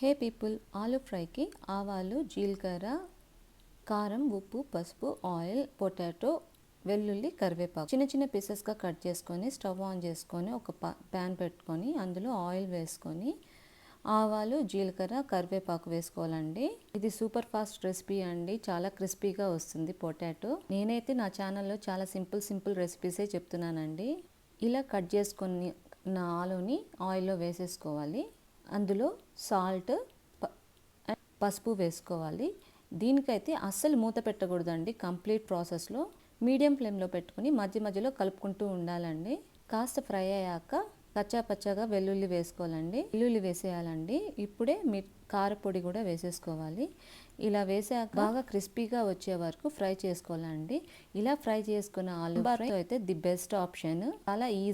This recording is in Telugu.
హే పీపుల్, ఆలు ఫ్రైకి ఆవాలు, జీలకర్ర, కారం, ఉప్పు, పసుపు, ఆయిల్, పొటాటో, వెల్లుల్లి, కరివేపాకు చిన్న చిన్న పీసెస్గా కట్ చేసుకొని స్టవ్ ఆన్ చేసుకొని ఒక ప్యాన్ పెట్టుకొని అందులో ఆయిల్ వేసుకొని ఆవాలు, జీలకర్ర, కరివేపాకు వేసుకోవాలండి. ఇది సూపర్ ఫాస్ట్ రెసిపీ అండి. చాలా క్రిస్పీగా వస్తుంది పొటాటో. నేనైతే నా ఛానల్లో చాలా సింపుల్ రెసిపీసే చెప్తున్నానండి. ఇలా కట్ చేసుకొని నా ఆలుని ఆయిల్లో వేసేసుకోవాలి. అందులో సాల్ట్, పసుపు వేసుకోవాలి. దీనికైతే అస్సలు మూత పెట్టకూడదండి. కంప్లీట్ ప్రాసెస్లో మీడియం ఫ్లేమ్లో పెట్టుకుని మధ్యలో కలుపుకుంటూ ఉండాలండి. కాస్త ఫ్రై అయ్యాక పచ్చాగా వెల్లుల్లి వేసుకోవాలండి. వెల్లుల్లి వేసేయాలండి. ఇప్పుడే కారపొడి కూడా వేసేసుకోవాలి. ఇలా వేసాక బాగా క్రిస్పీగా వచ్చే వరకు ఫ్రై చేసుకోవాలండి. ఇలా ఫ్రై చేసుకున్న ఆలు ఫ్రై అయితే ది బెస్ట్ ఆప్షన్. చాలా ఈజీ